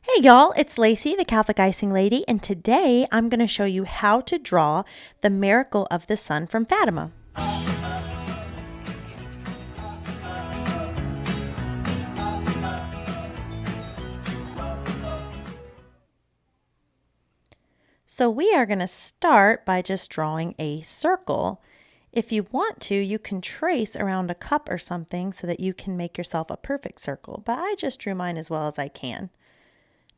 Hey y'all, it's Lacey, the Catholic Icing Lady, and today I'm going to show you how to draw the miracle of the sun from Fatima. So we are going to start by just drawing a circle. If you want to, you can trace around a cup or something so that you can make yourself a perfect circle, but I just drew mine as well as I can.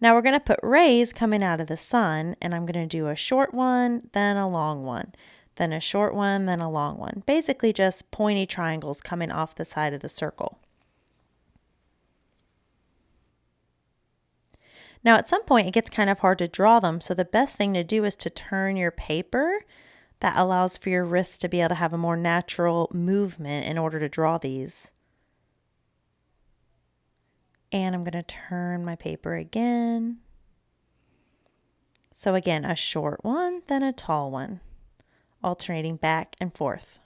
Now we're going to put rays coming out of the sun, and I'm going to do a short one, then a long one, then a short one, then a long one. Basically just pointy triangles coming off the side of the circle. Now at some point it gets kind of hard to draw them, so the best thing to do is to turn your paper. That allows for your wrists to be able to have a more natural movement in order to draw these. And I'm going to turn my paper again. So again, a short one, then a tall one, alternating back and forth.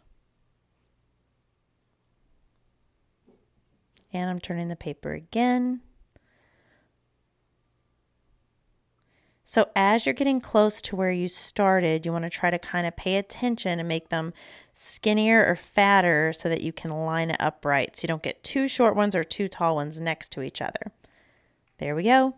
And I'm turning the paper again. So as you're getting close to where you started, you want to try to kind of pay attention and make them skinnier or fatter so that you can line it up right, so you don't get two short ones or two tall ones next to each other. There we go.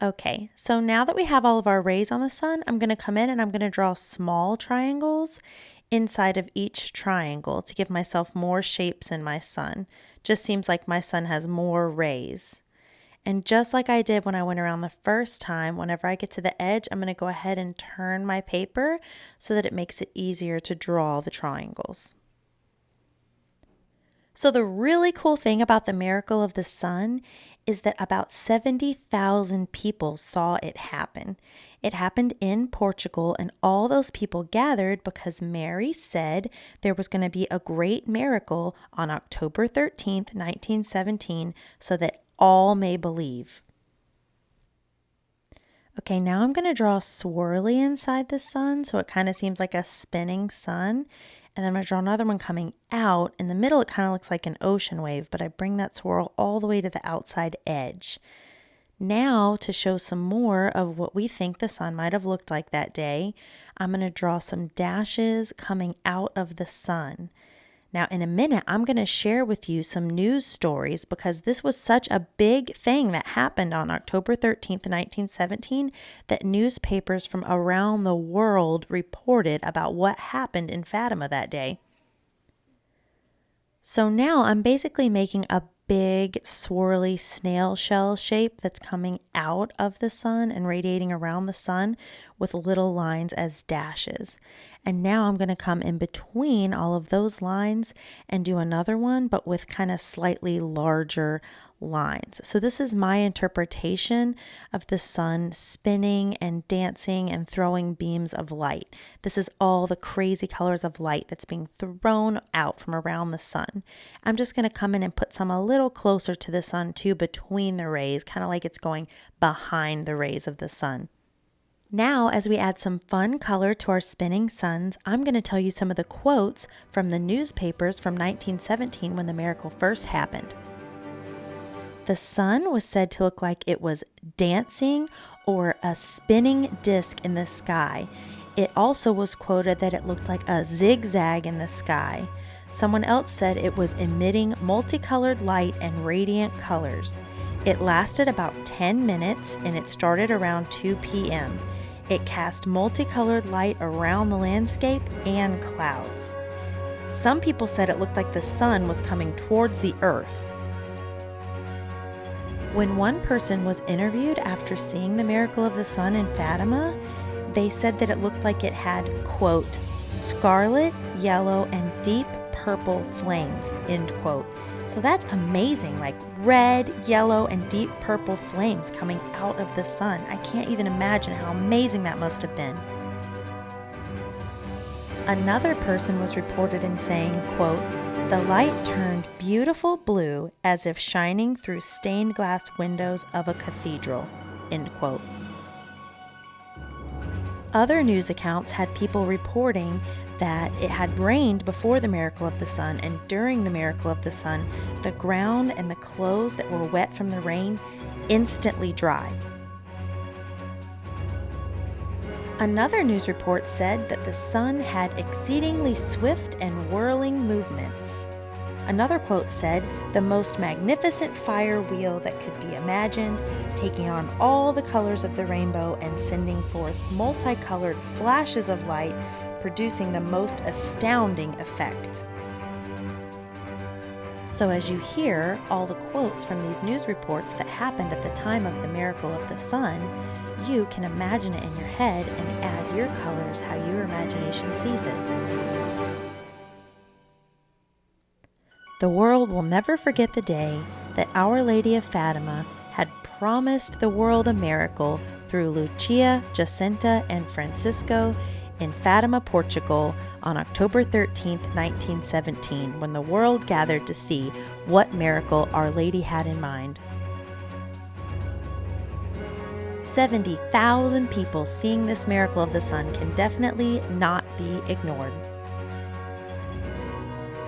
Okay, so now that we have all of our rays on the sun, I'm going to come in and I'm going to draw small triangles inside of each triangle to give myself more shapes in my sun. Just seems like my sun has more rays. And just like I did when I went around the first time, whenever I get to the edge, I'm going to go ahead and turn my paper so that it makes it easier to draw the triangles. So the really cool thing about the miracle of the sun is that about 70,000 people saw it happen. It happened in Portugal, and all those people gathered because Mary said there was going to be a great miracle on October 13th, 1917, so that all may believe. Okay, now I'm going to draw swirly inside the sun, so it kind of seems like a spinning sun. And then I'm going to draw another one coming out. In the middle, it kind of looks like an ocean wave, but I bring that swirl all the way to the outside edge. Now, to show some more of what we think the sun might have looked like that day, I'm going to draw some dashes coming out of the sun. Now, in a minute, I'm going to share with you some news stories because this was such a big thing that happened on October 13th, 1917, that newspapers from around the world reported about what happened in Fatima that day. So now I'm basically making a big swirly snail shell shape that's coming out of the sun and radiating around the sun with little lines as dashes. And now I'm going to come in between all of those lines and do another one, but with kind of slightly larger lines. So this is my interpretation of the sun spinning and dancing and throwing beams of light. This is all the crazy colors of light that's being thrown out from around the sun. I'm just going to come in and put some a little closer to the sun too, between the rays, kind of like it's going behind the rays of the sun. Now, as we add some fun color to our spinning suns, I'm going to tell you some of the quotes from the newspapers from 1917 when the miracle first happened. The sun was said to look like it was dancing or a spinning disc in the sky. It also was quoted that it looked like a zigzag in the sky. Someone else said it was emitting multicolored light and radiant colors. It lasted about 10 minutes and it started around 2 p.m. It cast multicolored light around the landscape and clouds. Some people said it looked like the sun was coming towards the earth. When one person was interviewed after seeing the miracle of the sun in Fatima, they said that it looked like it had, quote, scarlet, yellow, and deep purple flames, end quote. So that's amazing, like red, yellow, and deep purple flames coming out of the sun. I can't even imagine how amazing that must have been. Another person was reported in saying, quote, the light turned beautiful blue as if shining through stained glass windows of a cathedral, end quote. Other news accounts had people reporting that it had rained before the miracle of the sun, and during the miracle of the sun, the ground and the clothes that were wet from the rain instantly dried. Another news report said that the sun had exceedingly swift and whirling movements. Another quote said, "The most magnificent fire wheel that could be imagined, taking on all the colors of the rainbow and sending forth multicolored flashes of light, producing the most astounding effect." So as you hear all the quotes from these news reports that happened at the time of the miracle of the sun, you can imagine it in your head and add your colors how your imagination sees it. The world will never forget the day that Our Lady of Fatima had promised the world a miracle through Lucia, Jacinta, and Francisco in Fatima, Portugal on October 13, 1917, when the world gathered to see what miracle Our Lady had in mind. 70,000 people seeing this miracle of the sun can definitely not be ignored.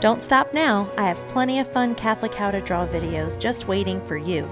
Don't stop now. I have plenty of fun Catholic How to Draw videos just waiting for you.